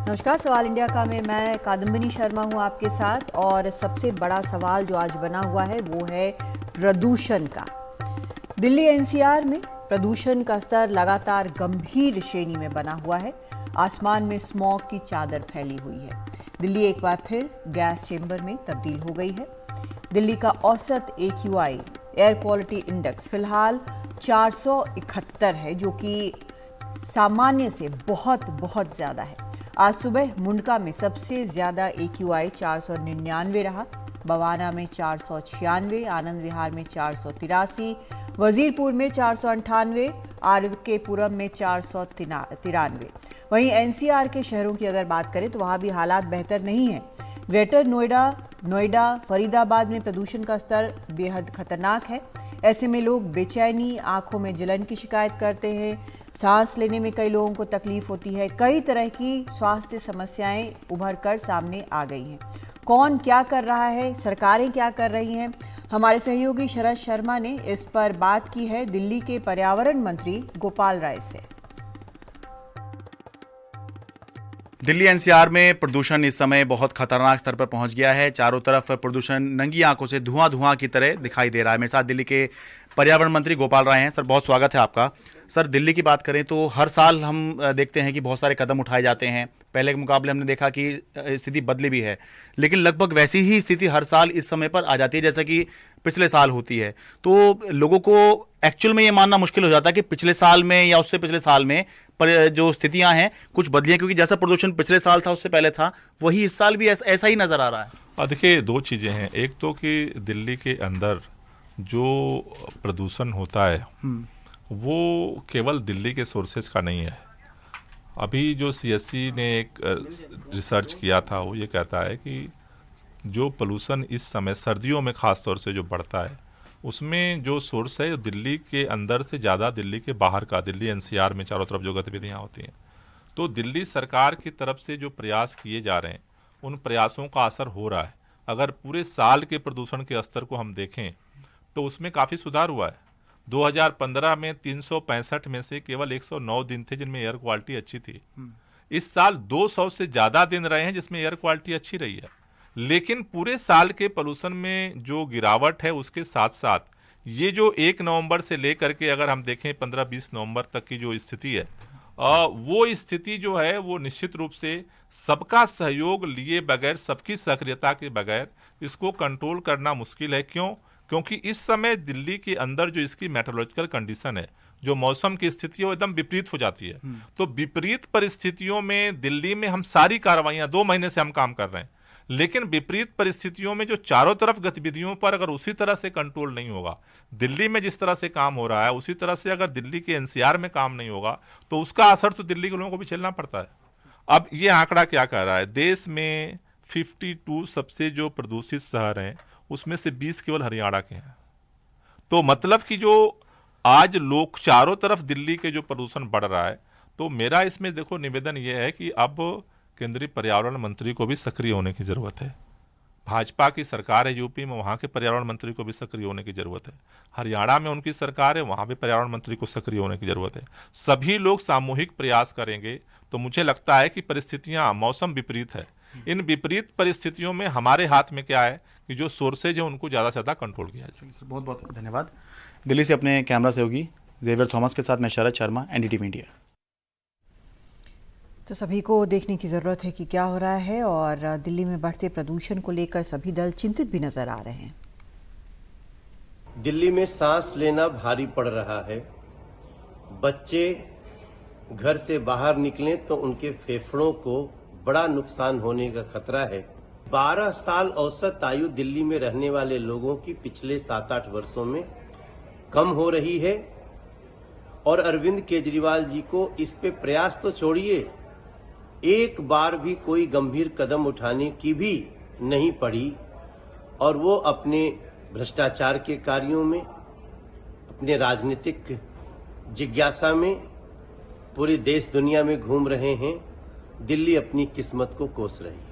नमस्कार, सवाल इंडिया का में मैं कादम्बिनी शर्मा हूं आपके साथ। और सबसे बड़ा सवाल जो आज बना हुआ है वो है प्रदूषण का। दिल्ली एनसीआर में प्रदूषण का स्तर लगातार गंभीर श्रेणी में बना हुआ है। आसमान में स्मॉग की चादर फैली हुई है। दिल्ली एक बार फिर गैस चेंबर में तब्दील हो गई है। दिल्ली का औसत AQI एयर क्वालिटी इंडेक्स फिलहाल 471 है, जो कि सामान्य से बहुत ज्यादा है। आज सुबह मुंडका में सबसे ज्यादा AQI 499 रहा। बवाना में 496, आनंद विहार में 483, वजीरपुर में 498, RK-पुरम में 493। वहीं NCR के शहरों की अगर बात करें तो वहां भी हालात बेहतर नहीं है। ग्रेटर नोएडा, फरीदाबाद में प्रदूषण का स्तर बेहद खतरनाक है। ऐसे में लोग बेचैनी, आंखों में जलन की शिकायत करते हैं। सांस लेने में कई लोगों को तकलीफ होती है। कई तरह की स्वास्थ्य समस्याएं उभर कर सामने आ गई हैं। कौन क्या कर रहा है, सरकारें क्या कर रही हैं? हमारे सहयोगी शरद शर्मा ने इस पर बात की है दिल्ली के पर्यावरण मंत्री गोपाल राय से। दिल्ली एनसीआर में प्रदूषण इस समय बहुत खतरनाक स्तर पर पहुंच गया है। चारों तरफ प्रदूषण नंगी आंखों से धुआं की तरह दिखाई दे रहा है। मेरे साथ दिल्ली के पर्यावरण मंत्री गोपाल राय हैं। सर, बहुत स्वागत है आपका। सर, दिल्ली की बात करें तो हर साल हम देखते हैं कि बहुत सारे कदम उठाए जाते हैं। पहले के मुकाबले हमने देखा कि स्थिति बदली भी है, लेकिन लगभग वैसी ही स्थिति हर साल इस समय पर आ जाती है जैसा कि पिछले साल होती है। तो लोगों को एक्चुअल में ये मानना मुश्किल हो जाता है कि पिछले साल में या उससे पिछले साल में पर जो स्थितियां हैं कुछ बदली हैं, क्योंकि जैसा प्रदूषण पिछले साल था उससे पहले था, वही इस साल भी ऐसा ही नजर आ रहा है। देखिए, दो चीजें हैं। एक तो कि दिल्ली के अंदर जो प्रदूषण होता है वो केवल दिल्ली के सोर्सेज का नहीं है। अभी जो CSC ने एक रिसर्च किया था वो ये कहता है कि जो पोल्यूशन इस समय सर्दियों में खास तौर से जो बढ़ता है उसमें जो सोर्स है दिल्ली के अंदर से ज़्यादा दिल्ली के बाहर का, दिल्ली NCR में चारों तरफ जो गतिविधियाँ होती हैं। तो दिल्ली सरकार की तरफ से जो प्रयास किए जा रहे हैं उन प्रयासों का असर हो रहा है। अगर पूरे साल के प्रदूषण के स्तर को हम देखें तो उसमें काफ़ी सुधार हुआ है। 2015 में 365 में से केवल 109 दिन थे जिनमें एयर क्वालिटी अच्छी थी। इस साल 200 से ज़्यादा दिन रहे हैं जिसमें एयर क्वालिटी अच्छी रही है। लेकिन पूरे साल के पोल्यूशन में जो गिरावट है उसके साथ साथ ये जो 1 नवंबर से लेकर के अगर हम देखें 15-20 नवंबर तक की जो स्थिति है, वो स्थिति जो है वो निश्चित रूप से सबका सहयोग लिए बगैर, सबकी सक्रियता के बगैर इसको कंट्रोल करना मुश्किल है। क्योंकि इस समय दिल्ली के अंदर जो इसकी मेट्रोलॉजिकल कंडीशन है, जो मौसम की स्थिति है वो एकदम विपरीत हो जाती है। तो विपरीत परिस्थितियों में दिल्ली में हम सारी कार्रवाइयां 2 महीने से हम काम कर रहे हैं, लेकिन विपरीत परिस्थितियों में जो चारों तरफ गतिविधियों पर अगर उसी तरह से कंट्रोल नहीं होगा, दिल्ली में जिस तरह से काम हो रहा है उसी तरह से अगर दिल्ली के NCR में काम नहीं होगा तो उसका असर तो दिल्ली के लोगों को भी झेलना पड़ता है। अब ये आंकड़ा क्या कह रहा है, देश में 52 सबसे जो प्रदूषित शहर हैं उसमें से 20 केवल हरियाणा के हैं। तो मतलब कि जो आज लोग चारों तरफ दिल्ली के जो प्रदूषण बढ़ रहा है, तो मेरा इसमें देखो निवेदन यह है कि अब केंद्रीय पर्यावरण मंत्री को भी सक्रिय होने की जरूरत है। भाजपा की सरकार है यूपी में, वहां के पर्यावरण मंत्री को भी सक्रिय होने की जरूरत है। हरियाणा में उनकी सरकार है, वहां भी पर्यावरण मंत्री को सक्रिय होने की जरूरत है। सभी लोग सामूहिक प्रयास करेंगे तो मुझे लगता है कि परिस्थितियां, मौसम विपरीत है, इन विपरीत परिस्थितियों में हमारे हाथ में क्या है कि जो सोर्सेज है उनको ज्यादा से ज्यादा कंट्रोल किया जाए। बहुत बहुत धन्यवाद। दिल्ली से अपने कैमरा सहयोगी जेवियर थॉमस के साथ मैं शरद शर्मा, NDTV इंडिया। तो सभी को देखने की ज़रूरत है कि क्या हो रहा है, और दिल्ली में बढ़ते प्रदूषण को लेकर सभी दल चिंतित भी नजर आ रहे हैं। दिल्ली में सांस लेना भारी पड़ रहा है। बच्चे घर से बाहर निकलें तो उनके फेफड़ों को बड़ा नुकसान होने का खतरा है। 12 साल औसत आयु दिल्ली में रहने वाले लोगों की पिछले 7-8 वर्षों में कम हो रही है, और अरविंद केजरीवाल जी को इस पे प्रयास तो छोड़िए, एक बार भी कोई गंभीर कदम उठाने की भी नहीं पड़ी, और वो अपने भ्रष्टाचार के कार्यों में, अपने राजनीतिक जिज्ञासा में पूरे देश दुनिया में घूम रहे हैं। दिल्ली अपनी किस्मत को कोस रही है।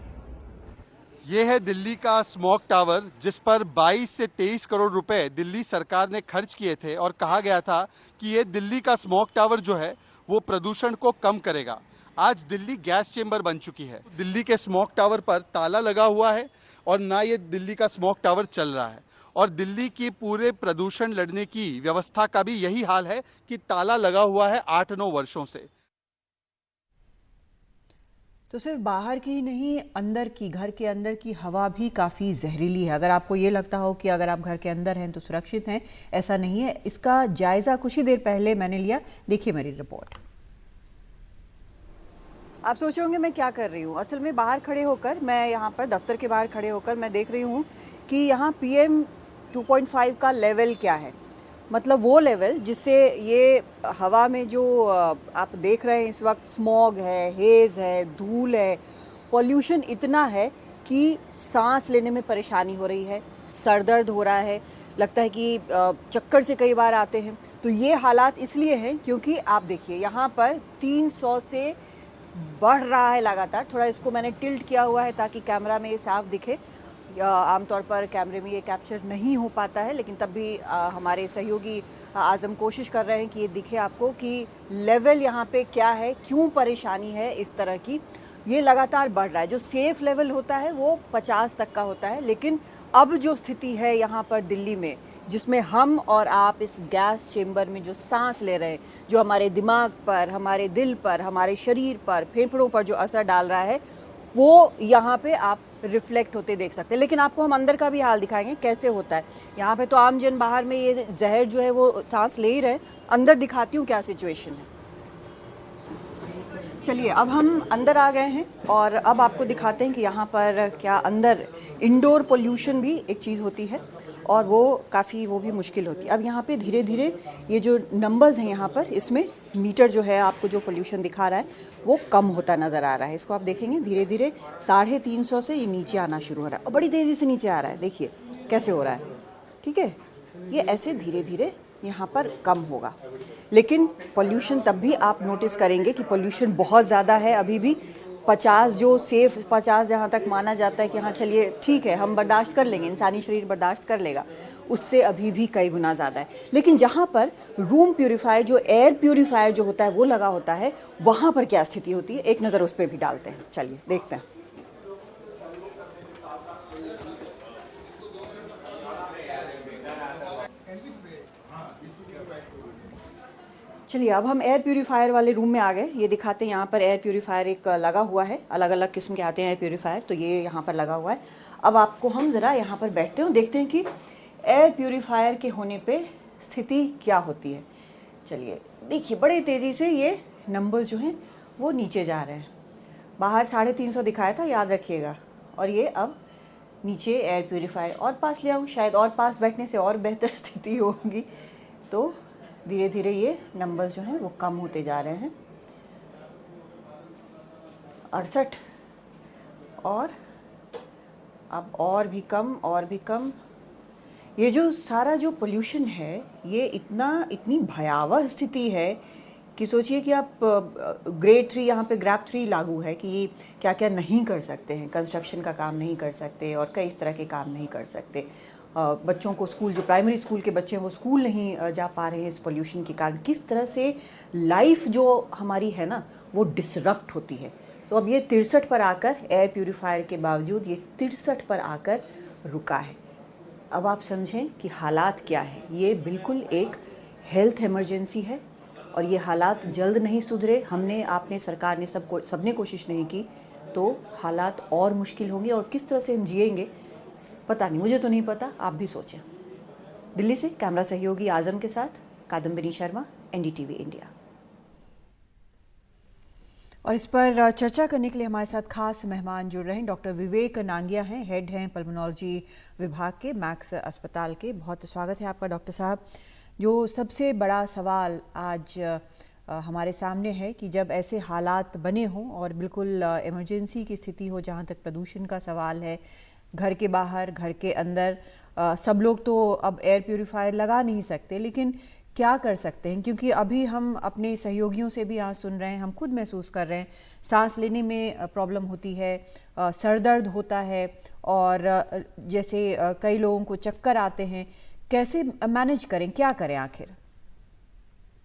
ये है दिल्ली का स्मॉग टावर, जिस पर 22 से 23 करोड़ रुपए दिल्ली सरकार ने खर्च किए थे, और कहा गया था कि ये दिल्ली का स्मॉग टावर जो है वो प्रदूषण को कम करेगा। आज दिल्ली गैस चेंबर बन चुकी है। दिल्ली के स्मोक टावर पर ताला लगा हुआ है और ना ये दिल्ली का स्मोक टावर चल रहा है, और दिल्ली की पूरे प्रदूषण लड़ने की व्यवस्था का भी यही हाल है कि ताला लगा हुआ है 8-9 वर्षों से। तो सिर्फ बाहर की ही नहीं, अंदर की, घर के अंदर की हवा भी काफ़ी जहरीली है। अगर आपको ये लगता हो कि अगर आप घर के अंदर हैं तो सुरक्षित हैं, ऐसा नहीं है। इसका जायज़ा कुछ ही देर पहले मैंने लिया। देखिए मेरी रिपोर्ट। आप सोच रहे होंगे मैं क्या कर रही हूँ। असल में बाहर खड़े होकर, मैं यहाँ पर दफ्तर के बाहर खड़े होकर मैं देख रही हूँ कि यहाँ PM 2.5 का लेवल क्या है। मतलब वो लेवल जिससे ये हवा में जो आप देख रहे हैं इस वक्त, स्मॉग है, हेज़ है, धूल है, पॉल्यूशन इतना है कि सांस लेने में परेशानी हो रही है, सर दर्द हो रहा है, लगता है कि चक्कर से कई बार आते हैं। तो ये हालात इसलिए हैं क्योंकि आप देखिए यहाँ पर 300 से बढ़ रहा है लगातार। थोड़ा इसको मैंने टिल्ट किया हुआ है ताकि कैमरा में ये साफ दिखे। आमतौर पर कैमरे में ये कैप्चर नहीं हो पाता है, लेकिन तब भी हमारे सहयोगी आज़म कोशिश कर रहे हैं कि ये दिखे आपको कि लेवल यहाँ पे क्या है, क्यों परेशानी है इस तरह की। ये लगातार बढ़ रहा है। जो सेफ़ लेवल होता है वो 50 तक का होता है, लेकिन अब जो स्थिति है यहाँ पर दिल्ली में, जिसमें हम और आप इस गैस चेंबर में जो सांस ले रहे हैं, जो हमारे दिमाग पर, हमारे दिल पर, हमारे शरीर पर, फेफड़ों पर जो असर डाल रहा है, वो यहाँ पे आप रिफ्लेक्ट होते देख सकते हैं। लेकिन आपको हम अंदर का भी हाल दिखाएंगे कैसे होता है। यहाँ पे तो आम जन बाहर में ये जहर जो है वो सांस ले ही रहे हैं। अंदर दिखाती हूँ क्या सिचुएशन है। चलिए अब हम अंदर आ गए हैं और अब आपको दिखाते हैं कि यहाँ पर क्या अंदर इंडोर पोल्यूशन भी एक चीज़ होती है और वो वो भी मुश्किल होती है। अब यहाँ पे धीरे धीरे ये जो नंबर्स हैं यहाँ पर, इसमें मीटर जो है आपको जो पोल्यूशन दिखा रहा है वो कम होता नज़र आ रहा है। इसको आप देखेंगे धीरे धीरे 350 से ये नीचे आना शुरू हो रहा है और बड़ी तेज़ी से नीचे आ रहा है। देखिए कैसे हो रहा है, ठीक है। ये ऐसे धीरे धीरे यहाँ पर कम होगा, लेकिन पोल्यूशन तब भी आप नोटिस करेंगे कि पोल्यूशन बहुत ज़्यादा है अभी भी। 50 जो सेफ 50 जहाँ तक माना जाता है कि हाँ चलिए ठीक है हम बर्दाश्त कर लेंगे, इंसानी शरीर बर्दाश्त कर लेगा, उससे अभी भी कई गुना ज़्यादा है। लेकिन जहाँ पर रूम प्यूरीफायर, जो एयर प्यूरीफायर जो होता है वो लगा होता है, वहाँ पर क्या स्थिति होती है, एक नज़र उस पर भी डालते हैं। चलिए देखते हैं। चलिए अब हम एयर प्यूरीफायर वाले रूम में आ गए। ये दिखाते हैं, यहाँ पर एयर प्यूरीफायर एक लगा हुआ है। अलग अलग किस्म के आते हैं एयर प्यूरीफायर, तो ये यहाँ पर लगा हुआ है। अब आपको हम ज़रा यहाँ पर बैठते हैं, देखते हैं कि एयर प्यूरीफायर के होने पे स्थिति क्या होती है। चलिए देखिए बड़े तेज़ी से ये नंबर्स जो हैं वो नीचे जा रहे हैं। बाहर 350 दिखाया था, याद रखिएगा, और ये अब नीचे एयर प्यूरीफायर और पास ले आऊँ, शायद और पास बैठने से और बेहतर स्थिति होगी। तो धीरे धीरे ये नंबर्स जो हैं वो कम होते जा रहे हैं। 68 और अब और भी कम, और भी कम। ये जो सारा जो पोल्यूशन है ये इतनी भयावह स्थिति है कि सोचिए कि आप ग्रेड 3 यहाँ पे ग्रैप 3 लागू है कि क्या क्या नहीं कर सकते हैं। कंस्ट्रक्शन का काम नहीं कर सकते और कई इस तरह के काम नहीं कर सकते। बच्चों को स्कूल, जो प्राइमरी स्कूल के बच्चे हैं वो स्कूल नहीं जा पा रहे हैं इस पोल्यूशन के कारण। किस तरह से लाइफ जो हमारी है ना वो डिसरप्ट होती है। तो अब ये 63 पर आकर, एयर प्यूरीफायर के बावजूद ये 63 पर आकर रुका है। अब आप समझें कि हालात क्या है। ये बिल्कुल एक हेल्थ इमरजेंसी है और ये हालात जल्द नहीं सुधरे, हमने, आपने, सरकार ने, सबने कोशिश नहीं की तो हालात और मुश्किल होंगे। और किस तरह से हम जिएंगे पता नहीं, मुझे तो नहीं पता, आप भी सोचें। दिल्ली से कैमरा सहयोगी आज़म के साथ कादम्बिनी शर्मा, NDTV इंडिया। और इस पर चर्चा करने के लिए हमारे साथ खास मेहमान जुड़ रहे हैं। डॉक्टर विवेक नांगिया हैं, हेड हैं पल्मोनोलॉजी विभाग के, मैक्स अस्पताल के। बहुत स्वागत है आपका डॉक्टर साहब। जो सबसे बड़ा सवाल आज हमारे सामने है कि जब ऐसे हालात बने हों और बिल्कुल इमरजेंसी की स्थिति हो, जहाँ तक प्रदूषण का सवाल है, घर के बाहर, घर के अंदर, सब लोग तो अब एयर प्यूरीफायर लगा नहीं सकते, लेकिन क्या कर सकते हैं? क्योंकि अभी हम अपने सहयोगियों से भी यहाँ सुन रहे हैं, हम खुद महसूस कर रहे हैं, सांस लेने में प्रॉब्लम होती है, सर दर्द होता है और जैसे कई लोगों को चक्कर आते हैं। कैसे मैनेज करें, क्या करें आखिर?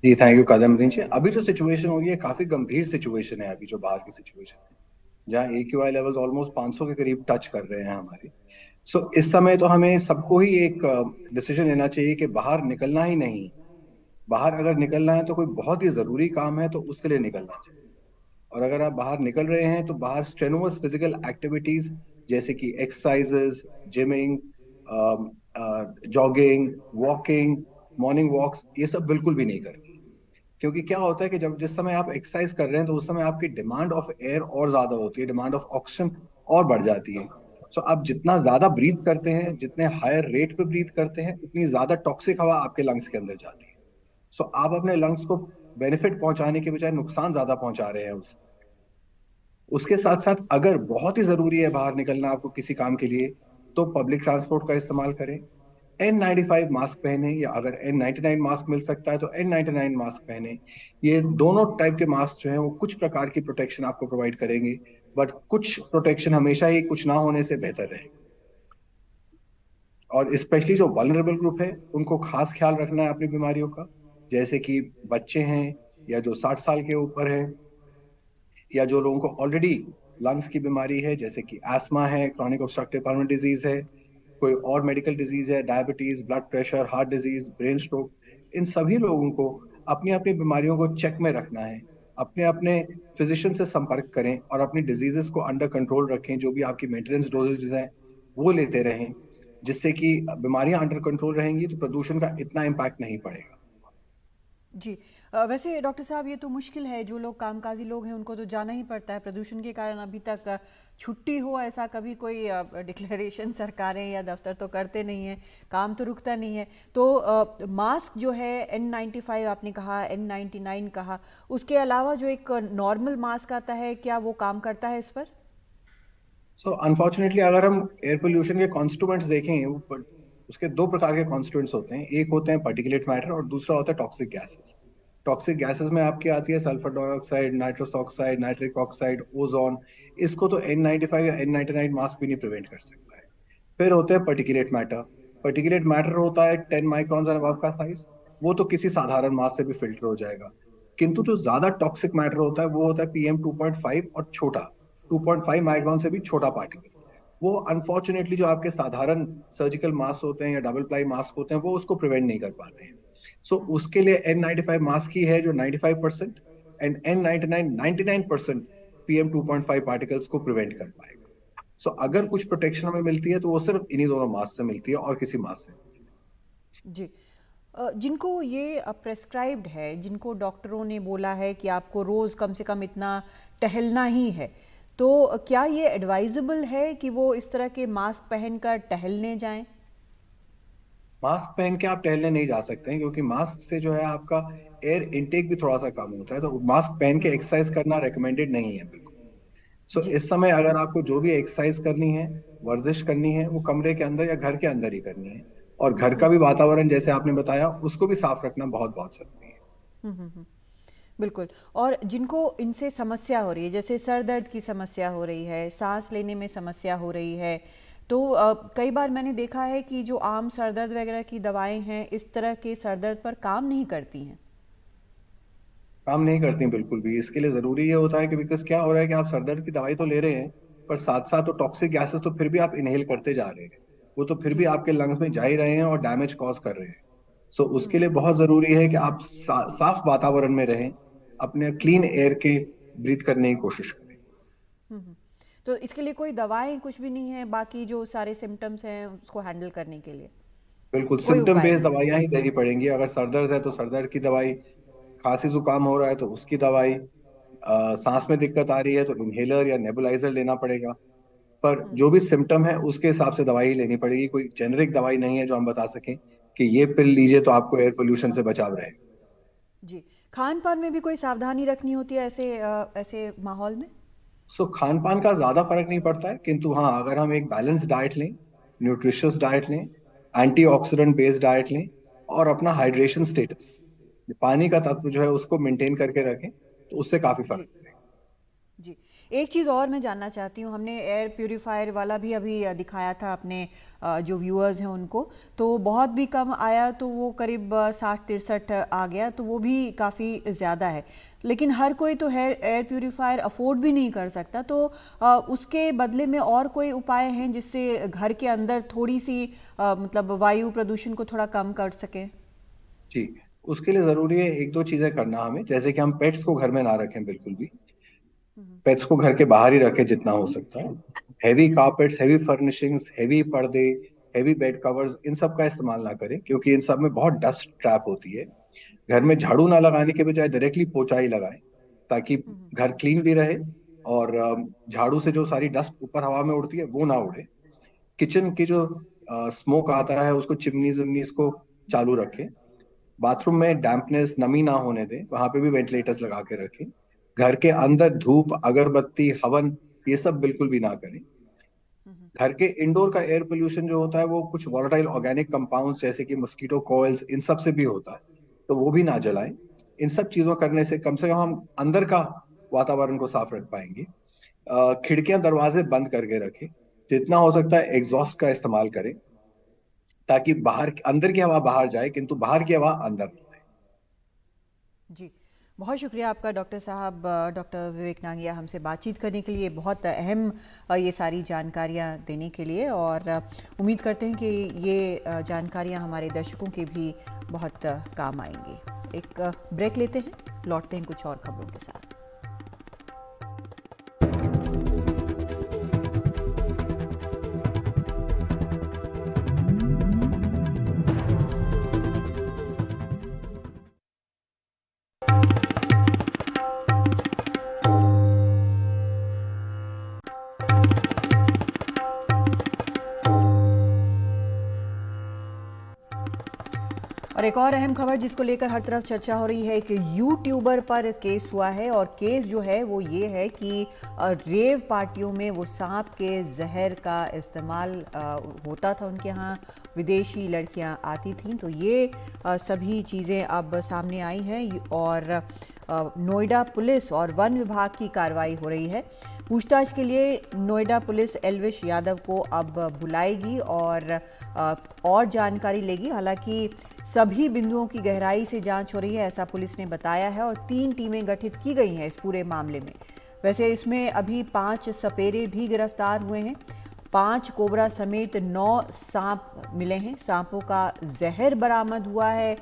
जी थैंक यू कादम्बरी जी। अभी जो सिचुएशन हो गई है काफी गंभीर सिचुएशन है, अभी जो बाहर की सिचुएशन है जहाँ AQI लेवल ऑलमोस्ट 500 के करीब टच कर रहे हैं हमारे। इस समय तो हमें सबको ही एक डिसीजन लेना चाहिए कि बाहर निकलना ही नहीं। बाहर अगर निकलना है तो कोई बहुत ही जरूरी काम है तो उसके लिए निकलना चाहिए। और अगर आप बाहर निकल रहे हैं तो बाहर स्ट्रेनुअस फिजिकल एक्टिविटीज जैसे कि exercises, gymming, jogging, walking, morning walks, ये सब बिल्कुल भी नहीं करनी। क्योंकि क्या होता है कि जब जिस समय आप एक्सरसाइज कर रहे हैं तो उस समय आपकी डिमांड ऑफ एयर और ज्यादा होती है, डिमांड ऑफ ऑक्सीजन और बढ़ जाती है। आप जितना ज्यादा ब्रीथ करते हैं, जितने हायर रेट पे ब्रीथ करते हैं, उतनी ज्यादा टॉक्सिक हवा आपके लंग्स के अंदर जाती है। आप अपने लंग्स को बेनिफिट पहुंचाने के बजाय नुकसान ज्यादा पहुंचा रहे हैं उससे। उसके साथ साथ अगर बहुत ही जरूरी है बाहर निकलना आपको किसी काम के लिए, तो पब्लिक ट्रांसपोर्ट का इस्तेमाल करें। N95 मास्क पहने, या अगर N99 मास्क मिल सकता है तो N99 मास्क पहने। ये दोनों टाइप के मास्क जो हैं वो कुछ प्रकार की प्रोटेक्शन आपको प्रोवाइड करेंगे, बट कुछ प्रोटेक्शन हमेशा ही कुछ ना होने से बेहतर रहेगा। और स्पेशली जो वल्नरेबल ग्रुप है उनको खास ख्याल रखना है अपनी बीमारियों का, जैसे कि बच्चे हैं, या जो 60 साल के ऊपर हैं, या जो लोगों को ऑलरेडी लंग्स की बीमारी है जैसे कि एस्मा है, क्रॉनिक ऑब्स्ट्रक्टिव पल्मोनरी डिजीज है, कोई और मेडिकल डिजीज है, diabetes, blood pressure, heart disease, brain stroke, इन सभी लोगों को अपनी अपनी बीमारियों को चेक में रखना है। अपने अपने फिजिशियन से संपर्क करें और अपनी डिजीजेस को अंडर कंट्रोल रखें। जो भी आपकी मेंटेनेंस डोजेज हैं वो लेते रहें, जिससे कि बीमारियां अंडर कंट्रोल रहेंगी तो प्रदूषण का इतना इम्पैक्ट नहीं पड़ेगा। जी। वैसे डॉक्टर साहब, ये तो मुश्किल है, जो लोग कामकाजी लोग हैं उनको तो जाना ही पड़ता है। प्रदूषण के कारण अभी तक छुट्टी हो ऐसा कभी कोई डिक्लेरेशन सरकारें या दफ्तर तो करते नहीं हैं, काम तो रुकता नहीं है। तो मास्क जो है N95 आपने कहा, N99 कहा, उसके अलावा जो एक नॉर्मल मास्क आता है, क्या वो काम करता है इस पर? अनफॉर्चुनेटली अगर हम एयर पोल्यूशन के कॉन्स्टिट्यूएंट्स देखें, उसके दो प्रकार के कॉन्स्टिट्यूएंट्स होते हैं। एक होते हैं पार्टिकुलेट मैटर और दूसरा होता है टॉक्सिक गैसेस। टॉक्सिक गैसेस में आपकी आती है sulphur dioxide, nitrous oxide, nitric oxide, ozone. इसको तो N95 या N99 मास्क भी नहीं प्रिवेंट कर सकता है। फिर होते हैं पर्टिकुलेट मैटर। पर्टिकुलेट मैटर होता है 10 माइक्रॉन्स एंड अबव का साइज, वो तो किसी साधारण मास्क से भी फिल्टर हो जाएगा। किंतु जो ज्यादा टॉक्सिक मैटर होता है वो होता है PM2.5 और छोटा 2.5 माइक्रॉन से भी छोटा पार्टिकल। वो अनफॉर्चुनेटली जो आपके साधारण सर्जिकल मास्क होते हैं या डबल प्लाई मास्क होते हैं वो उसको प्रिवेंट नहीं कर पाते हैं। उसके लिए N95 मास्क ही है जो 95% एंड N99 99% PM2.5 पार्टिकल्स को प्रिवेंट कर पाएगा। अगर कुछ प्रोटेक्शन हमें मिलती है तो वो सिर्फ इन्हीं दोनों मास्क से मिलती है और किसी मास्क से नहीं। जी। जिनको ये प्रेस्क्राइब्ड है, जिनको डॉक्टरों ने बोला है कि आपको रोज़ कम से कम इतना टहलना ही है, तो क्या ये एडवाइजेबल है कि वो इस तरह के मास्क पहनकर टहलने जाएं? मास्क पहन के आप टहलने नहीं जा सकते हैं, क्योंकि मास्क से जो है आपका एयर इनटेक भी थोड़ा सा कम होता है। तो मास्क पहन के एक्सरसाइज करना रेकमेंडेड नहीं है बिल्कुल। जी। इस समय अगर आपको जो भी एक्सरसाइज करनी है, वर्जिश करनी है, वो कमरे के अंदर या घर के अंदर ही करनी है। और घर का भी वातावरण जैसे आपने बताया उसको भी साफ रखना बहुत बहुत जरूरी है। हम्म। बिल्कुल। और जिनको इनसे समस्या हो रही है, जैसे सर दर्द की समस्या हो रही है, सांस लेने में समस्या हो रही है, तो कई बार मैंने देखा है कि जो आम सर दर्द वगैरह की दवाएं हैं इस तरह के सर दर्द पर काम नहीं करती हैं। काम नहीं करती बिल्कुल भी। इसके लिए जरूरी ये होता है कि बिकॉज क्या हो रहा है कि आप सर दर्द की दवाई तो ले रहे हैं, पर साथ साथ तो टॉक्सिक गैसेस तो फिर भी आप इनहेल करते जा रहे हैं। वो तो फिर भी जी। आपके लंग्स में जा ही रहे हैं और डैमेज कॉज कर रहे हैं। उसके लिए बहुत जरूरी है कि आप साफ वातावरण में रहें, अपने क्लीन एयर के ब्रीथ करने की कोशिश करें। हम्म। तो इसके लिए कोई दवाएं कुछ भी नहीं है, बाकी जो सारे सिम्टम्स हैं उसको हैंडल करने के लिए बिल्कुल कोई सिम्टम उपाय बेस्ड नहीं? दवाइयां ही देनी पड़ेंगी। अगर सर दर्द है तो सर दर्द की दवाई, खांसी जुकाम हो रहा है तो उसकी दवाई, सांस में दिक्कत आ रही है तो इनहेलर या नेबुलाइजर लेना पड़ेगा। पर जो भी सिम्टम है उसके हिसाब से दवाई लेनी पड़ेगी। कोई जेनरिक दवाई नहीं है जो हम बता सकें कि ये पिल लीजिए तो आपको एयर पोल्यूशन से बचाव रहेगा। जी। खान पान में भी कोई सावधानी रखनी होती है ऐसे माहौल में? खान पान का ज्यादा फर्क नहीं पड़ता है, किंतु हाँ अगर हम एक बैलेंस डाइट लें, न्यूट्रिशियस डाइट लें, एंटीऑक्सीडेंट बेस्ड डाइट लें और अपना हाइड्रेशन स्टेटस, पानी का तत्व जो है उसको मेंटेन करके रखें, तो उससे काफी फर्क जी। पड़ेगा। जी। एक चीज़ और मैं जानना चाहती हूँ, हमने एयर प्यूरीफायर वाला भी अभी दिखाया था अपने जो व्यूअर्स हैं उनको, तो बहुत भी कम आया, तो वो करीब 60-63 आ गया, तो वो भी काफ़ी ज़्यादा है। लेकिन हर कोई तो एयर प्यूरीफायर अफोर्ड भी नहीं कर सकता, तो उसके बदले में और कोई उपाय हैं जिससे घर के अंदर थोड़ी सी मतलब वायु प्रदूषण को थोड़ा कम कर सकें? जी, उसके लिए जरूरी है एक दो चीजें करना हमें, जैसे कि हम पेट्स को घर में ना रखें बिल्कुल भी। पेट्स को घर के बाहर ही रखें जितना हो सकता है। Heavy carpets, heavy furnishings, heavy पर्दे, हैवी बेड कवर्स, इन सब का इस्तेमाल ना करें, क्योंकि इन सब में बहुत डस्ट ट्रैप होती है। घर में झाड़ू ना लगाने के बजाय डायरेक्टली पोछा ही लगाएं, ताकि घर क्लीन भी रहे और झाड़ू से जो सारी डस्ट ऊपर हवा में उड़ती है वो ना उड़े। किचन की जो स्मोक आता है उसको, चिमनीज विमनीज को चालू रखें। बाथरूम में डैम्पनेस, नमी ना होने दें, वहां पे भी वेंटिलेटर्स लगा के रखें। घर के अंदर धूप, अगरबत्ती, हवन, ये सब बिल्कुल भी ना करें। घर के इंडोर का एयर पोल्यूशन जो होता है वो कुछ वॉलेटाइल ऑर्गेनिक कंपाउंड्स जैसे कि मस्कीटो कॉइल्स, इन सब से भी होता है, तो वो भी ना जलाएं। इन सब चीजों करने से कम हम अंदर का वातावरण को साफ रख पाएंगे। खिड़कियां दरवाजे बंद करके रखें, जितना हो सकता है एग्जॉस्ट का इस्तेमाल करें, ताकि बाहर अंदर की हवा बाहर जाए किंतु बाहर की हवा अंदर ना आए। जी, बहुत शुक्रिया आपका डॉक्टर साहब, डॉक्टर विवेक नांगिया, हमसे बातचीत करने के लिए, बहुत अहम ये सारी जानकारियां देने के लिए, और उम्मीद करते हैं कि ये जानकारियां हमारे दर्शकों के भी बहुत काम आएंगी। एक ब्रेक लेते हैं, लौटते हैं कुछ और खबरों के साथ। और एक और अहम खबर जिसको लेकर हर तरफ चर्चा हो रही है कि यूट्यूबर पर केस हुआ है, और केस जो है वो ये है कि रेव पार्टियों में वो सांप के जहर का इस्तेमाल होता था, उनके यहाँ विदेशी लड़कियां आती थीं, तो ये सभी चीज़ें अब सामने आई हैं, और नोएडा पुलिस और वन विभाग की कार्रवाई हो रही है। पूछताछ के लिए नोएडा पुलिस एल्विश यादव को अब बुलाएगी और जानकारी लेगी। हालांकि सभी बिंदुओं की गहराई से जांच हो रही है, ऐसा पुलिस ने बताया है, और 3 टीमें गठित की गई हैं इस पूरे मामले में। वैसे इसमें अभी 5 सपेरे भी गिरफ्तार हुए हैं, 5 कोबरा समेत 9 सांप मिले हैं। सांपों का जहर बरामद हुआ है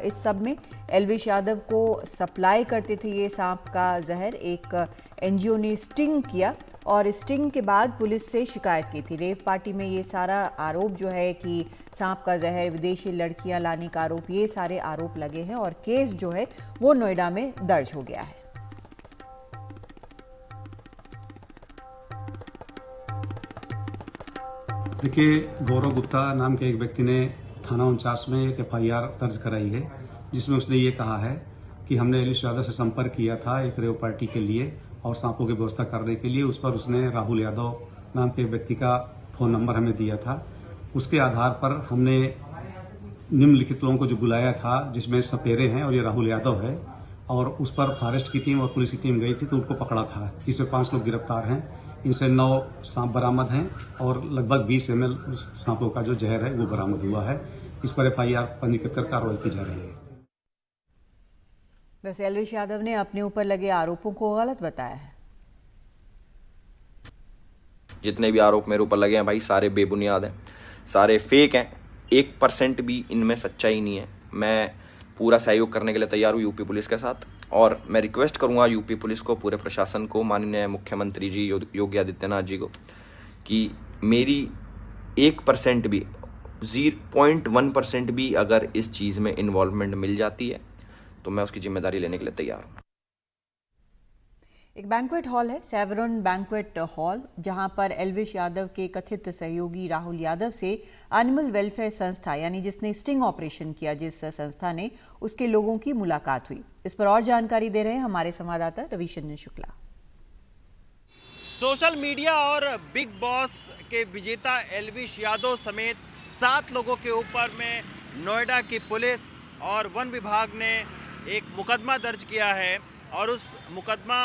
इस सब में। एल्विश यादव को सप्लाई करते थे ये सांप का जहर, एक एनजीओ ने स्टिंग किया, और स्टिंग के बाद पुलिस से शिकायत की थी। रेव पार्टी में ये सारा आरोप जो है कि सांप का जहर, विदेशी लड़कियां लाने का आरोप, ये सारे आरोप लगे हैं, और केस जो है वो नोएडा में दर्ज हो गया है। देखिए, गौरव गुप्ता नाम के एक व्यक्ति ने थाना 49 में एक FIR दर्ज कराई है, जिसमें उसने ये कहा है कि हमने एल्विश यादव से संपर्क किया था एक रेव पार्टी के लिए और सांपों की व्यवस्था करने के लिए। उस पर उसने राहुल यादव नाम के व्यक्ति का फ़ोन नंबर हमें दिया था। उसके आधार पर हमने निम्नलिखित लोगों को जो बुलाया था, जिसमें सपेरे हैं और ये राहुल यादव है, और उस पर फॉरेस्ट की टीम और पुलिस की टीम गई थी, तो उनको पकड़ा था। इसमें 5 लोग गिरफ्तार हैं, इनसे 9 सांप बरामद हैं, और लगभग 20 ml सांपों का जो जहर है वो बरामद हुआ है। इस पर FIR पंजीकृत कर कार्रवाई की जा रही है। वैसे एल्विश यादव ने अपने ऊपर लगे आरोपों को गलत बताया है। जितने भी आरोप मेरे ऊपर लगे हैं भाई, सारे बेबुनियाद हैं, सारे फेक हैं, 1% भी इनमें सच्चाई नहीं है। मैं पूरा सहयोग करने के लिए तैयार हूँ यूपी पुलिस के साथ, और मैं रिक्वेस्ट करूँगा यूपी पुलिस को, पूरे प्रशासन को, माननीय मुख्यमंत्री जी योगी आदित्यनाथ जी को, कि मेरी 1% भी, 0.1% भी अगर इस चीज़ में इन्वॉल्वमेंट मिल जाती है तो मैं उसकी जिम्मेदारी लेने के लिए तैयार हूँ। एक बैंक्वेट हॉल है, सेवरन बैंक्वेट हॉल, जहां पर एल्विश यादव के कथित सहयोगी राहुल यादव से एनिमल वेलफेयर संस्था, यानी जिसने स्टिंग ऑपरेशन किया, जिस संस्था ने, उसके लोगों की मुलाकात हुई। इस पर और जानकारी दे रहे हैं हमारे संवाददाता रविशंकर शुक्ला। सोशल मीडिया और बिग बॉस के विजेता एल्विश यादव समेत 7 लोगों के ऊपर में नोएडा की पुलिस और वन विभाग ने एक मुकदमा दर्ज किया है, और उस मुकदमा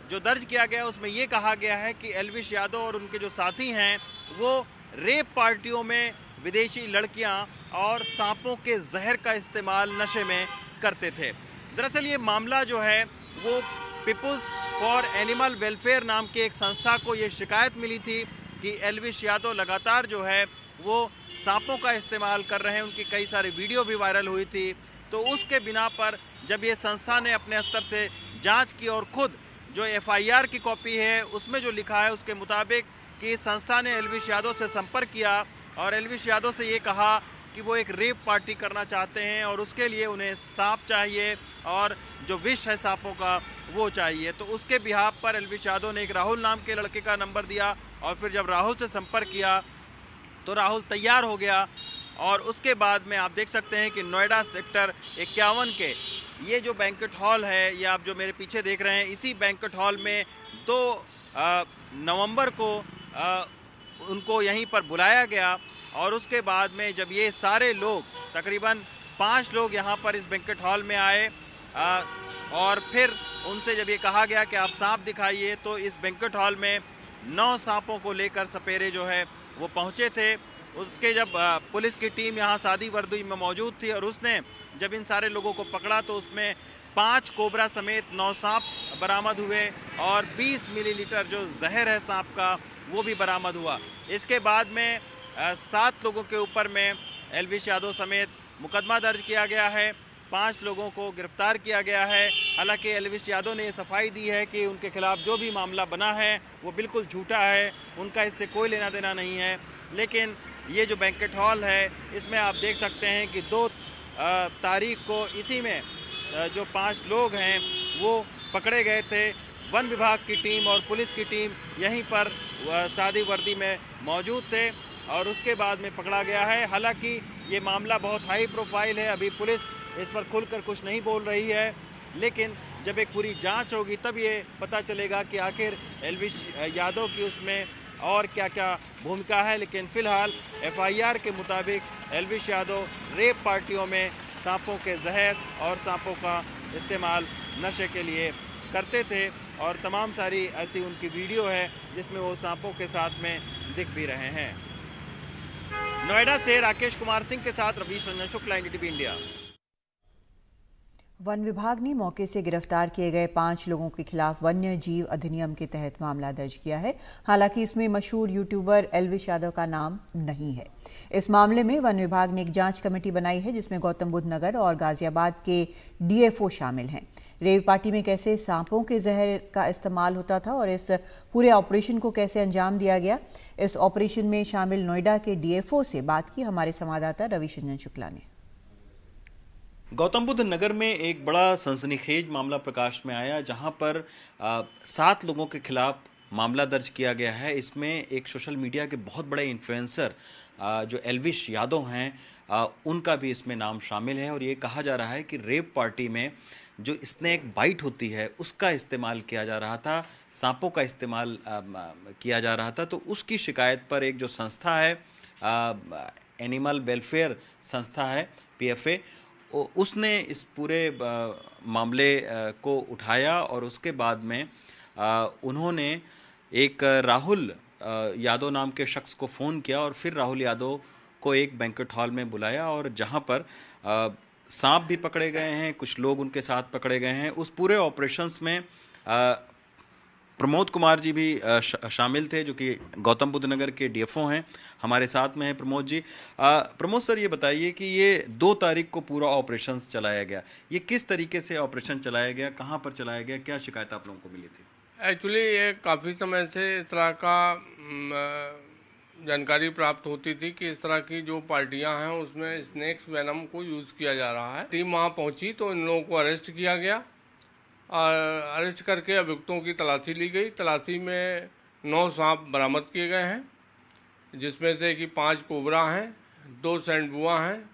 जो दर्ज किया गया उसमें ये कहा गया है कि एल्विश यादव और उनके जो साथी हैं वो रेप पार्टियों में विदेशी लड़कियां और सांपों के जहर का इस्तेमाल नशे में करते थे। दरअसल ये मामला जो है वो पीपुल्स फॉर एनिमल वेलफेयर नाम की एक संस्था को ये शिकायत मिली थी कि एल्विश यादव लगातार जो है वो सांपों का इस्तेमाल कर रहे हैं। उनकी कई सारी वीडियो भी वायरल हुई थी। तो उसके बिना पर जब ये संस्था ने अपने स्तर से जांच की और खुद जो एफआईआर की कॉपी है उसमें जो लिखा है उसके मुताबिक कि संस्था ने एल्विश यादव से संपर्क किया और एल्विश यादव से ये कहा कि वो एक रेप पार्टी करना चाहते हैं और उसके लिए उन्हें सांप चाहिए और जो विष है सांपों का वो चाहिए। तो उसके बिहाफ पर एल्विश यादव ने एक राहुल नाम के लड़के का नंबर दिया और फिर जब राहुल से संपर्क किया तो राहुल तैयार हो गया। और उसके बाद में आप देख सकते हैं कि नोएडा सेक्टर 51 के ये जो बैंक्वेट हॉल है, ये आप जो मेरे पीछे देख रहे हैं, इसी बैंक्वेट हॉल में 2 नवंबर को उनको यहीं पर बुलाया गया। और उसके बाद में जब ये सारे लोग तकरीबन 5 लोग यहाँ पर इस बैंक्वेट हॉल में आए और फिर उनसे जब ये कहा गया कि आप सांप दिखाइए, तो इस बैंक्वेट हॉल में 9 सांपों को लेकर सपेरे जो है वो पहुँचे थे। उसके जब पुलिस की टीम यहाँ सादी वर्दी में मौजूद थी और उसने जब इन सारे लोगों को पकड़ा तो उसमें 5 कोबरा समेत 9 सांप बरामद हुए और 20 मिलीलीटर जो जहर है सांप का वो भी बरामद हुआ। इसके बाद में 7 लोगों के ऊपर में एल्विश यादव समेत मुकदमा दर्ज किया गया है। 5 लोगों को गिरफ्तार किया गया है। हालांकि एल्विश यादव ने सफाई दी है कि उनके खिलाफ जो भी मामला बना है वो बिल्कुल झूठा है, उनका इससे कोई लेना देना नहीं है। लेकिन ये जो बैंक्वेट हॉल है इसमें आप देख सकते हैं कि 2 तारीख को इसी में जो 5 लोग हैं वो पकड़े गए थे। वन विभाग की टीम और पुलिस की टीम यहीं पर सादी वर्दी में मौजूद थे और उसके बाद में पकड़ा गया है। हालांकि ये मामला बहुत हाई प्रोफाइल है, अभी पुलिस इस पर खुलकर कुछ नहीं बोल रही है, लेकिन जब एक पूरी जांच होगी तब ये पता चलेगा कि आखिर एल्विश यादव की उसमें और क्या क्या भूमिका है। लेकिन फिलहाल एफआईआर के मुताबिक एल्विश यादव रेप पार्टियों में सांपों के जहर और सांपों का इस्तेमाल नशे के लिए करते थे और तमाम सारी ऐसी उनकी वीडियो है जिसमें वो सांपों के साथ में दिख भी रहे हैं। नोएडा से राकेश कुमार सिंह के साथ Ravish Ranjan Shukla, NDTV India. One विभाग ने मौके से गिरफ्तार किए गए 5 लोगों के खिलाफ वन्य जीव अधिनियम के तहत मामला दर्ज किया है। हालांकि इसमें मशहूर यूट्यूबर एल्विश यादव का नाम नहीं है। इस मामले में वन विभाग ने एक जांच कमेटी बनाई है जिसमें गौतम बुद्ध नगर और गाजियाबाद के डीएफओ शामिल हैं। रेव पार्टी में कैसे सांपों के जहर का इस्तेमाल होता था और इस पूरे ऑपरेशन को कैसे अंजाम दिया गया, इस ऑपरेशन में शामिल नोएडा के डीएफओ से बात की हमारे संवाददाता रवीश रंजन शुक्ला ने। गौतम बुद्ध नगर में एक बड़ा सनसनीखेज मामला प्रकाश में आया जहां पर 7 लोगों के खिलाफ मामला दर्ज किया गया है। इसमें एक सोशल मीडिया के बहुत बड़े इन्फ्लुएंसर जो एल्विश यादव हैं उनका भी इसमें नाम शामिल है और ये कहा जा रहा है कि रेप पार्टी में जो स्नेक बाइट होती है उसका इस्तेमाल किया जा रहा था, सांपों का इस्तेमाल किया जा रहा था। तो उसकी शिकायत पर एक जो संस्था है एनिमल वेलफेयर संस्था है PFA, उसने इस पूरे मामले को उठाया और उसके बाद में उन्होंने एक राहुल यादव नाम के शख्स को फ़ोन किया और फिर राहुल यादव को एक बैंक्वेट हॉल में बुलाया और जहां पर सांप भी पकड़े गए हैं, कुछ लोग उनके साथ पकड़े गए हैं। उस पूरे ऑपरेशंस में प्रमोद कुमार जी भी शामिल थे जो कि गौतम बुद्ध नगर के डीएफओ हैं। हमारे साथ में है प्रमोद जी। प्रमोद सर, ये बताइए कि ये 2 तारीख को पूरा ऑपरेशन चलाया गया, ये किस तरीके से ऑपरेशन चलाया गया, कहां पर चलाया गया, क्या शिकायत आप लोगों को मिली थी? एक्चुअली ये काफ़ी समय से इस तरह का जानकारी प्राप्त होती थी कि इस तरह की जो पार्टियां हैं उसमें स्नेक्स वेनम को यूज़ किया जा रहा है। टीम वहाँ पहुँची तो इन लोगों को अरेस्ट किया गया और अरेस्ट करके अभियुक्तों की तलाशी ली गई। तलाशी में 9 सांप बरामद किए गए हैं, जिसमें से कि 5 कोबरा हैं, 2 सैंडबुआ हैं,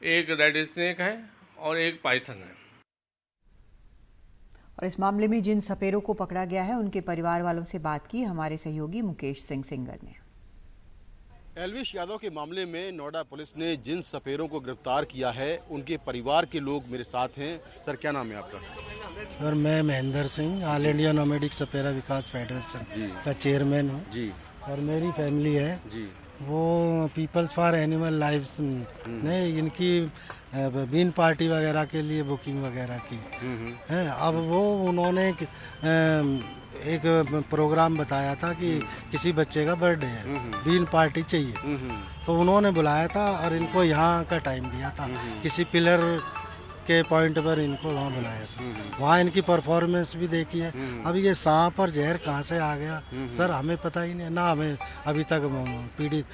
1 रेड स्नेक है और 1 पाइथन है। और इस मामले में जिन सपेरों को पकड़ा गया है उनके परिवार वालों से बात की हमारे सहयोगी मुकेश सिंह सिंगर ने। एल्विश यादव के मामले में नोएडा पुलिस ने जिन सपेरों को गिरफ्तार किया है उनके परिवार के लोग मेरे साथ हैं। सर, क्या नाम है आपका? सर, मैं Mahendra Singh, all India nomadic सपेरा विकास फेडरेशन का चेयरमैन हूँ जी। और मेरी फैमिली है जी, वो पीपल्स फॉर एनिमल लाइव्स ने इनकी बीन पार्टी वगैरह के लिए बुकिंग वगैरह की है। अब वो उन्होंने एक प्रोग्राम बताया था कि किसी बच्चे का बर्थडे है, बीन पार्टी चाहिए, तो उन्होंने बुलाया था और इनको यहाँ का टाइम दिया था। किसी पिलर के पॉइंट पर इनको वहाँ बुलाया था, वहाँ इनकी परफॉर्मेंस भी देखी है। अब ये सांप और जहर कहाँ से आ गया सर, हमें पता ही नहीं, ना हमें अभी तक पीड़ित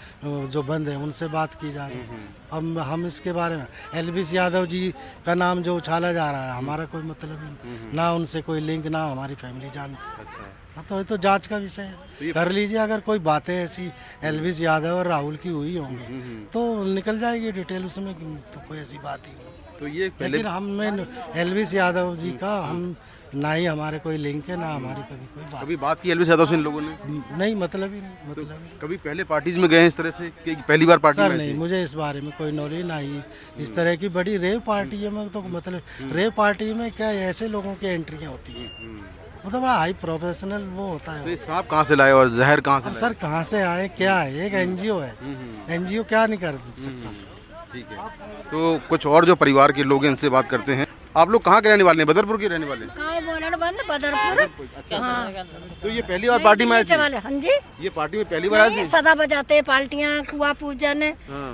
जो बंद है उनसे बात की जा रही है। अब हम इसके बारे में एल्विश यादव जी का नाम जो उछाला जा रहा है, हमारा कोई मतलब ही नहीं, ना उनसे कोई लिंक, ना हमारी फैमिली जानती। तो ये तो जांच का विषय है, कर लीजिए। अगर कोई बातें ऐसी एल्विश यादव और राहुल की हुई होंगी तो निकल जाएगी डिटेल उसमें, तो कोई ऐसी बात ही नहीं। तो ये लेकिन हमें एल्विश यादव जी का हम ना ही हमारे कोई लिंक है, ना हमारी कभी बात की एल्विश यादव से इन लोगों ने? नहीं, मतलब ही नहीं। मतलब ही कभी पहले पार्टीज में गए हैं इस तरह से कि पहली बार पार्टी सर में? नहीं, मुझे इस बारे में कोई नॉलेज नहीं। इस तरह की बड़ी रेव पार्टी में तो मतलब रेव पार्टी में क्या ऐसे लोगों की एंट्रियाँ होती हैं, मतलब बड़ा हाई प्रोफेशनल वो होता है। तो सांप कहाँ से लाए और जहर कहाँ से? सर कहाँ से आए, क्या है, एक एनजीओ है, एनजीओ क्या नहीं कर सकता। ठीक है, तो कुछ और जो परिवार के लोग हैं इनसे बात करते हैं। आप लोग कहाँ के रहने वाले हैं? बदरपुर के रहने वाले हैं? बदरपुर। अच्छा, हाँ। तो ये पहली बार पार्टी में आए थे? हाँ जी, ये पार्टी में पहली बार आए थे? सदा बजाते पार्टियाँ, कुआ पूजन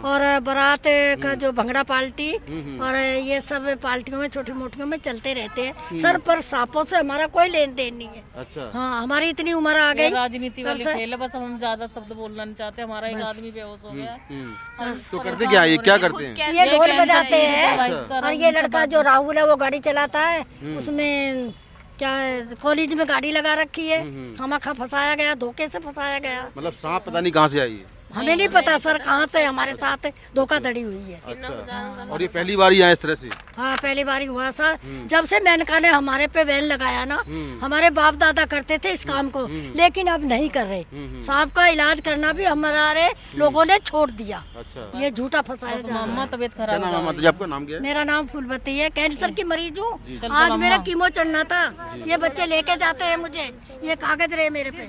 और बारात का जो भंगड़ा पार्टी और ये सब पार्टियों में छोटी मोटियों में चलते रहते हैं सर। पर सांपों से हमारा कोई लेन देन नहीं है। अच्छा, हाँ, हमारी इतनी उम्र आ गई, राजनीति वाली खेल है, बस हम ज्यादा शब्द बोलना नहीं चाहते। हमारा एक आदमी बेहोश हो गया। तो करते क्या, ये क्या करते हैं? ये ढोल बजाते हैं और ये लड़का जो राहुल है वो गाड़ी चलाता है, उसमें क्या कॉलेज में गाड़ी लगा रखी है, खामखा फंसाया गया, धोखे से फंसाया गया। मतलब सांप पता नहीं कहाँ से आई है? हमें नहीं पता सर कहाँ से हमारे साथ धोखाधड़ी हुई है। अच्छा, और ये पहली बार ही आए इस तरह से? हाँ, पहली बार ही हुआ सर। जब से मेनका ने हमारे पे बैन लगाया ना, हमारे बाप दादा करते थे इस काम को, लेकिन अब नहीं कर रहे। सांप का इलाज करना भी हमारे लोगों ने छोड़ दिया। अच्छा, ये झूठा फंसाया जा रहा है। तबीयत खराब। आपका नाम क्या है? मेरा नाम फूलवती है, कैंसर की मरीज हूँ। आज मेरा कीमो चढ़ना था, ये बच्चे लेके जाते हैं मुझे, ये कागज रहे मेरे पे।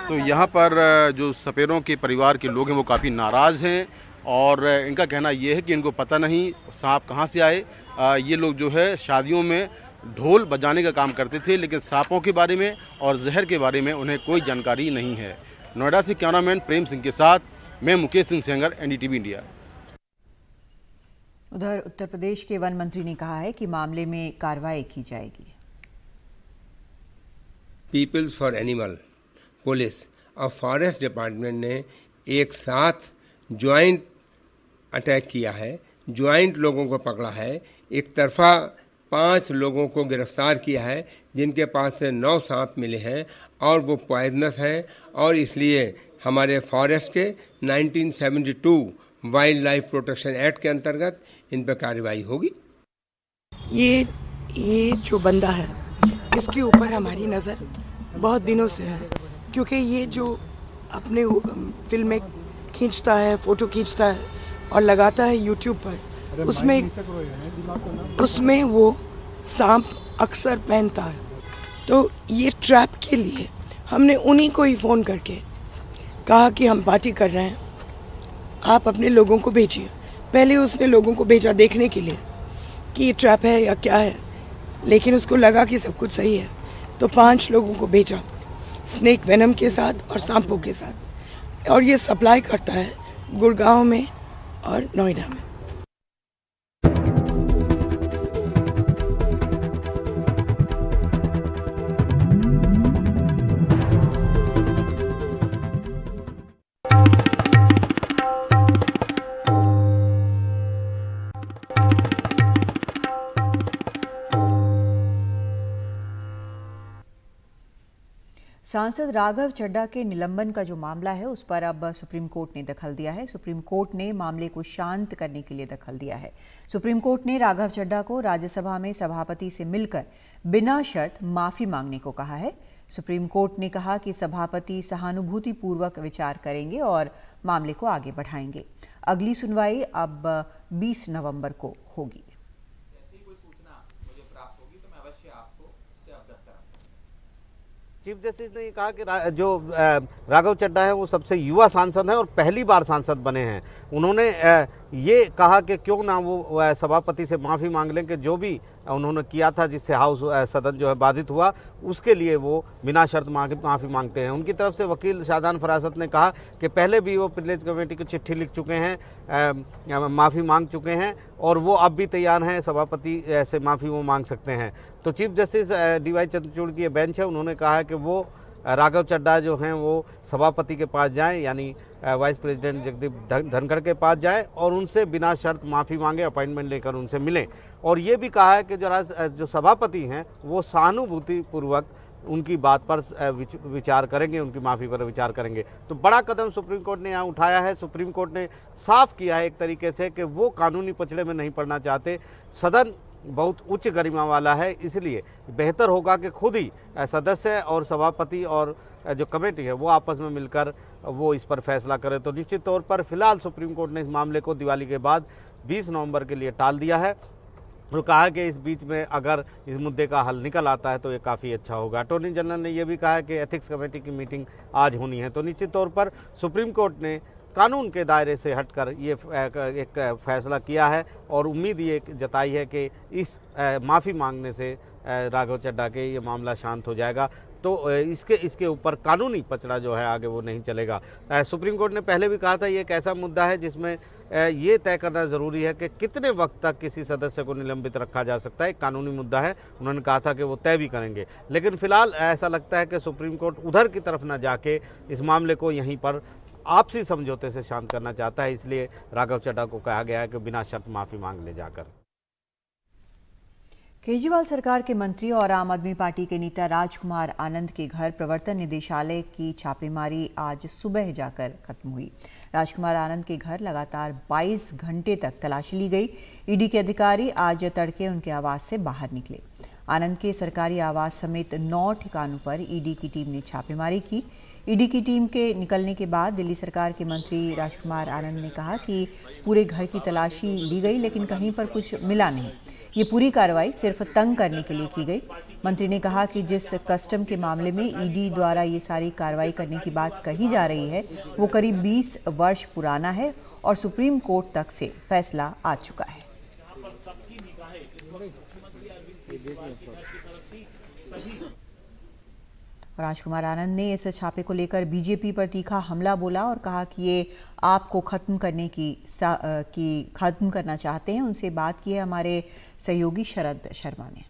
तो यहाँ पर जो सपेरों के परिवार के लोग हैं वो काफ़ी नाराज़ हैं और इनका कहना ये है कि इनको पता नहीं सांप कहाँ से आए। ये लोग जो है शादियों में ढोल बजाने का काम करते थे, लेकिन सांपों के बारे में और जहर के बारे में उन्हें कोई जानकारी नहीं है। नोएडा से कैमरामैन प्रेम सिंह के साथ मैं मुकेश सिंह सेंगर, एनडीटीवी इंडिया। उधर उत्तर प्रदेश के वन मंत्री ने कहा है कि मामले में कार्रवाई की जाएगी। पीपल्स फॉर एनिमल, पुलिस और फॉरेस्ट डिपार्टमेंट ने एक साथ ज्वाइंट अटैक किया है, ज्वाइंट लोगों को पकड़ा है। एक तरफा 5 लोगों को गिरफ्तार किया है जिनके पास से 9 सांप मिले हैं और वो पॉइजनस हैं, और इसलिए हमारे फॉरेस्ट के 1972 वाइल्ड लाइफ प्रोटेक्शन एक्ट के अंतर्गत इन पर कार्रवाई होगी। ये जो बंदा है इसके ऊपर हमारी नज़र बहुत दिनों से है, क्योंकि ये जो अपने फिल्में खींचता है, फोटो खींचता है और लगाता है यूट्यूब पर, उसमें वो सांप अक्सर पहनता है। तो ये ट्रैप के लिए हमने उन्हीं को ही फ़ोन करके कहा कि हम पार्टी कर रहे हैं, आप अपने लोगों को भेजिए। पहले उसने लोगों को भेजा देखने के लिए कि ये ट्रैप है या क्या है, लेकिन उसको लगा कि सब कुछ सही है, तो 5 लोगों को भेजा स्नेक वेनम के साथ और सांपों के साथ, और ये सप्लाई करता है गुड़गांव में और नोएडा में। सांसद राघव चड्ढा के निलंबन का जो मामला है उस पर अब सुप्रीम कोर्ट ने दखल दिया है। सुप्रीम कोर्ट ने मामले को शांत करने के लिए दखल दिया है। सुप्रीम कोर्ट ने राघव चड्ढा को राज्यसभा में सभापति से मिलकर बिना शर्त माफी मांगने को कहा है। सुप्रीम कोर्ट ने कहा कि सभापति सहानुभूतिपूर्वक विचार करेंगे और मामले को आगे बढ़ाएंगे। अगली सुनवाई अब 20 नवंबर को होगी। चीफ जस्टिस ने कहा कि जो राघव चड्ढा है वो सबसे युवा सांसद हैं और पहली बार सांसद बने हैं। उन्होंने ये कहा कि क्यों ना वो सभापति से माफ़ी मांग लें कि जो भी उन्होंने किया था जिससे हाउस सदन जो है बाधित हुआ, उसके लिए वो बिना शर्त माफ़ी मांगते हैं। उनकी तरफ से वकील शाहजान फरासत ने कहा कि पहले भी वो प्रिविलेज कमेटी को चिट्ठी लिख चुके हैं, माफ़ी मांग चुके हैं और वो अब भी तैयार हैं, सभापति से माफ़ी वो मांग सकते हैं। तो चीफ जस्टिस DY चंद्रचूड़ की ये बेंच है, उन्होंने कहा है कि वो राघव चड्ढा जो हैं वो सभापति के पास जाएं, यानी वाइस प्रेसिडेंट जगदीप धनखड़ के पास जाएं और उनसे बिना शर्त माफ़ी मांगे, अपॉइंटमेंट लेकर उनसे मिलें। और ये भी कहा है कि जो सभापति हैं वो सहानुभूतिपूर्वक उनकी बात पर विचार करेंगे, उनकी माफ़ी पर विचार करेंगे। तो बड़ा कदम सुप्रीम कोर्ट ने यहाँ उठाया है। सुप्रीम कोर्ट ने साफ किया है एक तरीके से कि वो कानूनी पचड़े में नहीं पड़ना चाहते। सदन बहुत उच्च गरिमा वाला है, इसलिए बेहतर होगा कि खुद ही सदस्य और सभापति और जो कमेटी है वो आपस में मिलकर वो इस पर फैसला करे। तो निश्चित तौर पर फिलहाल सुप्रीम कोर्ट ने इस मामले को दिवाली के बाद 20 नवंबर के लिए टाल दिया है और कहा कि इस बीच में अगर इस मुद्दे का हल निकल आता है तो ये काफ़ी अच्छा होगा। अटॉर्नी जनरल ने यह भी कहा है कि एथिक्स कमेटी की मीटिंग आज होनी है। तो निश्चित तौर पर सुप्रीम कोर्ट ने कानून के दायरे से हटकर ये एक फैसला किया है और उम्मीद ये जताई है कि इस माफ़ी मांगने से राघव चड्ढा के ये मामला शांत हो जाएगा। तो इसके ऊपर कानूनी पचड़ा जो है आगे वो नहीं चलेगा। सुप्रीम कोर्ट ने पहले भी कहा था ये एक ऐसा मुद्दा है जिसमें ये तय करना ज़रूरी है कि कितने वक्त तक किसी सदस्य को निलंबित रखा जा सकता है। एक कानूनी मुद्दा है, उन्होंने कहा था कि वो तय भी करेंगे। लेकिन फिलहाल ऐसा लगता है कि सुप्रीम कोर्ट उधर की तरफ न जाके इस मामले को यहीं पर आपसी समझौते से शांत करना चाहता है, इसलिए राघव चड्ढा को कहा गया है कि बिना शर्त माफ़ी मांग ले जाकर। केजरीवाल सरकार के मंत्री और आम आदमी पार्टी के नेता राजकुमार आनंद के घर प्रवर्तन निदेशालय की छापेमारी आज सुबह जाकर खत्म हुई। राजकुमार आनंद के घर लगातार 22 घंटे तक तलाशी ली गई। ईडी के अधिकारी आज तड़के उनके आवास से बाहर निकले। आनंद के सरकारी आवास समेत 9 ठिकानों पर ईडी की टीम ने छापेमारी की। ईडी की टीम के निकलने के बाद दिल्ली सरकार के मंत्री राजकुमार आनंद ने कहा कि पूरे घर की तलाशी ली गई लेकिन कहीं पर कुछ मिला नहीं। ये पूरी कार्रवाई सिर्फ तंग करने के लिए की गई। मंत्री ने कहा कि जिस कस्टम के मामले में ईडी द्वारा ये सारी कार्रवाई करने की बात कही जा रही है वो करीब 20 वर्ष पुराना है और सुप्रीम कोर्ट तक से फैसला आ चुका है। राजकुमार आनंद ने इस छापे को लेकर बीजेपी पर तीखा हमला बोला और कहा कि ये आपको खत्म करना चाहते हैं। उनसे बात की है हमारे सहयोगी शरद शर्मा ने।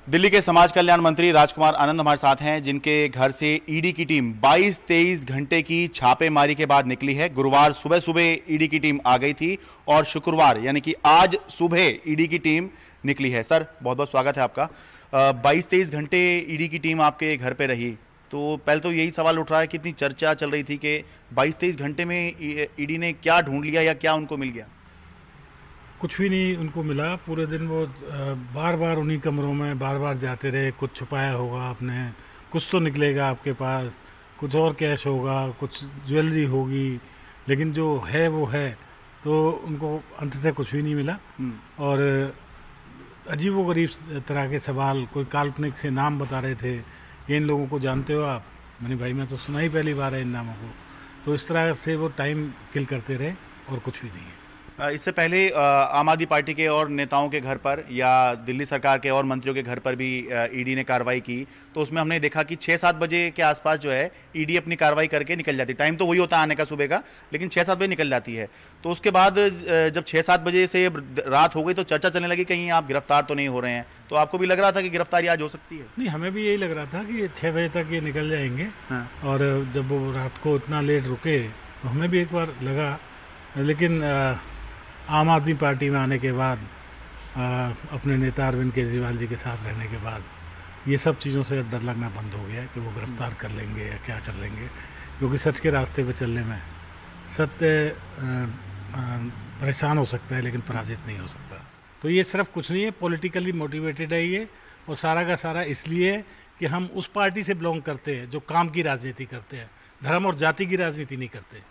दिल्ली के समाज कल्याण मंत्री राजकुमार आनंद हमारे साथ हैं, जिनके घर से ईडी की टीम 22-23 घंटे की छापेमारी के बाद निकली है। गुरुवार सुबह सुबह ईडी की टीम आ गई थी और शुक्रवार यानी कि आज सुबह ईडी की टीम निकली है। सर, बहुत बहुत स्वागत है आपका। 22-23 घंटे ईडी की टीम आपके घर पे रही, तो पहले तो यही सवाल उठ रहा है कि इतनी चर्चा चल रही थी कि 22-23 घंटे में ईडी ने क्या ढूंढ लिया या क्या उनको मिल गया? कुछ भी नहीं उनको मिला। पूरे दिन वो बार बार उन्हीं कमरों में बार बार जाते रहे। कुछ छुपाया होगा आपने, कुछ तो निकलेगा आपके पास, कुछ और कैश होगा, कुछ ज्वेलरी होगी, लेकिन जो है वो है। तो उनको अंततः कुछ भी नहीं मिला और अजीबोगरीब तरह के सवाल, कोई काल्पनिक से नाम बता रहे थे कि इन लोगों को जानते हो आप। मैंने भाई मैं तो सुना ही पहली बार है इन नामों को। तो इस तरह से वो टाइम किल करते रहे और कुछ भी नहीं है। इससे पहले आम आदमी पार्टी के और नेताओं के घर पर या दिल्ली सरकार के और मंत्रियों के घर पर भी ईडी ने कार्रवाई की, तो उसमें हमने देखा कि 6-7 बजे के आसपास जो है ईडी अपनी कार्रवाई करके निकल जाती। टाइम तो वही होता है आने का सुबह का, लेकिन 6-7 बजे निकल जाती है। तो उसके बाद जब 6-7 बजे से रात हो गई तो चर्चा चलने लगी कहीं आप गिरफ्तार तो नहीं हो रहे हैं। तो आपको भी लग रहा था कि गिरफ्तारी आज हो सकती है? नहीं, हमें भी यही लग रहा था कि 6 बजे तक ये निकल जाएंगे। और जब वो रात को इतना लेट रुके तो हमें भी एक बार लगा, लेकिन आम आदमी पार्टी में आने के बाद, अपने नेता अरविंद केजरीवाल जी के साथ रहने के बाद ये सब चीज़ों से डर लगना बंद हो गया कि वो गिरफ्तार कर लेंगे या क्या कर लेंगे। क्योंकि सच के रास्ते पे चलने में सत्य परेशान हो सकता है लेकिन पराजित नहीं हो सकता। तो ये सिर्फ कुछ नहीं है, पॉलिटिकली मोटिवेटेड है ये, और सारा का सारा इसलिए कि हम उस पार्टी से बिलोंग करते हैं जो काम की राजनीति करते हैं, धर्म और जाति की राजनीति नहीं करते।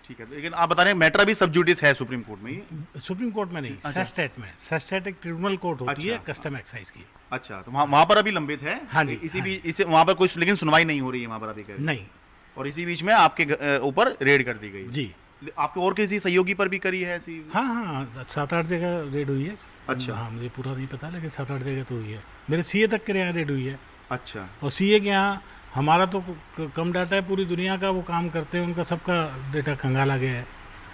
ठीक है, लेकिन आप बता रहे हैं मैटर अभी सब जुडिस है सुप्रीम कोर्ट में? ये सुप्रीम कोर्ट में नहीं, सेस्टेट में। सेस्टेट एक ट्रिब्यूनल कोर्ट होती है कस्टम एक्साइज की। अच्छा, तो वहाँ पर अभी लंबित है? हाँ जी। इसी बीच इसे वहाँ पर कुछ लेकिन सुनवाई नहीं हो रही है वहाँ पर अभी? नहीं। और इसी बीच में आपके ऊपर रेड कर दी गई? जी। आपके और किसी सहयोगी पर भी करी है ऐसी? हाँ, 7-8 जगह रेड हुई है। अच्छा। हाँ, मुझे पूरा नहीं पता, लेकिन 7-8 जगह तो हुई है। मेरे सीए तक के यहाँ रेड हुई है। अच्छा। और सीए के यहाँ हमारा तो कम डाटा है, पूरी दुनिया का वो काम करते हैं, उनका सबका डेटा खंगाला गया है।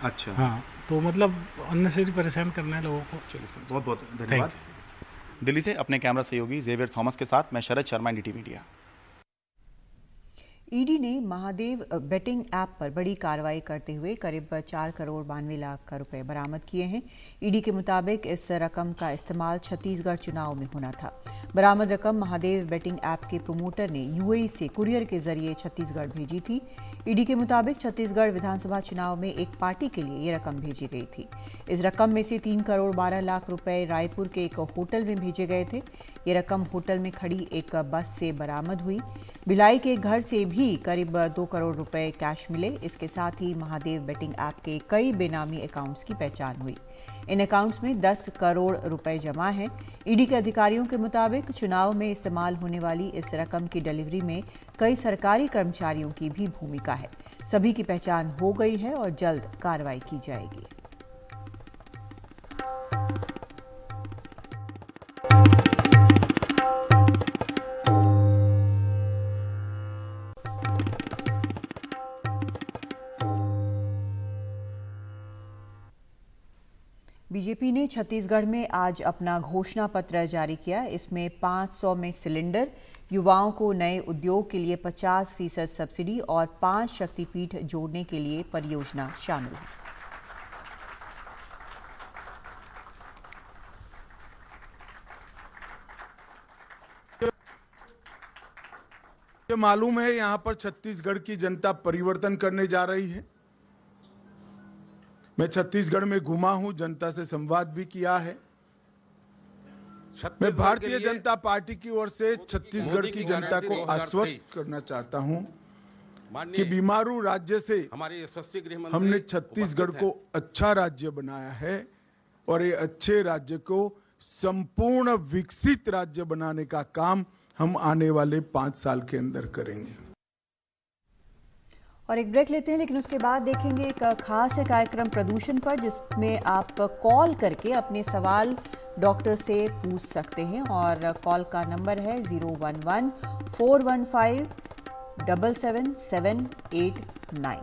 अच्छा। हाँ, तो मतलब अननेसेसरी परेशान करना है लोगों को। चलिए सर, बहुत बहुत धन्यवाद। दिल्ली से अपने कैमरा सहयोगी जेवियर थॉमस के साथ मैं Sharad Sharma, NDTV media. ED ने महादेव बेटिंग ऐप पर बड़ी कार्रवाई करते हुए करीब 4 करोड़ 92 लाख रुपए बरामद किए हैं। ईडी के मुताबिक इस रकम का इस्तेमाल छत्तीसगढ़ चुनाव में होना था। बरामद रकम महादेव बेटिंग ऐप के प्रमोटर ने यूएई से कुरियर के जरिए छत्तीसगढ़ भेजी थी। ईडी के मुताबिक छत्तीसगढ़ विधानसभा चुनाव में एक पार्टी के लिए ये रकम भेजी गई थी। इस रकम में से 3 करोड़ 12 लाख रुपए रायपुर के एक होटल में भेजे गए थे। ये रकम होटल में खड़ी एक बस से बरामद हुई। भिलाई के घर से भी करीब 2 करोड़ रुपए कैश मिले। इसके साथ ही महादेव बेटिंग ऐप के कई बेनामी अकाउंट्स की पहचान हुई। इन अकाउंट्स में 10 करोड़ रुपए जमा हैं। ईडी के अधिकारियों के मुताबिक चुनाव में इस्तेमाल होने वाली इस रकम की डिलीवरी में कई सरकारी कर्मचारियों की भी भूमिका है। सभी की पहचान हो गई है और जल्द कार्रवाई की जाएगी। बीजेपी ने छत्तीसगढ़ में आज अपना घोषणा पत्र जारी किया। इसमें 500 में सिलेंडर, युवाओं को नए उद्योग के लिए 50% सब्सिडी और 5 शक्तिपीठ जोड़ने के लिए परियोजना शामिल है। ये मालूम है यहाँ पर छत्तीसगढ़ की जनता परिवर्तन करने जा रही है। मैं छत्तीसगढ़ में घुमा हूं, जनता से संवाद भी किया है। मैं भारतीय जनता पार्टी की ओर से छत्तीसगढ़ की जनता को आश्वस्त करना चाहता हूं कि बीमारू राज्य से हमने छत्तीसगढ़ को अच्छा राज्य बनाया है और ये अच्छे राज्य को संपूर्ण विकसित राज्य बनाने का काम हम आने वाले 5 साल के अंदर करेंगे। और एक ब्रेक लेते हैं, लेकिन उसके बाद देखेंगे एक खास कार्यक्रम प्रदूषण पर, जिसमें आप कॉल करके अपने सवाल डॉक्टर से पूछ सकते हैं। और कॉल का नंबर है 011-415-77789।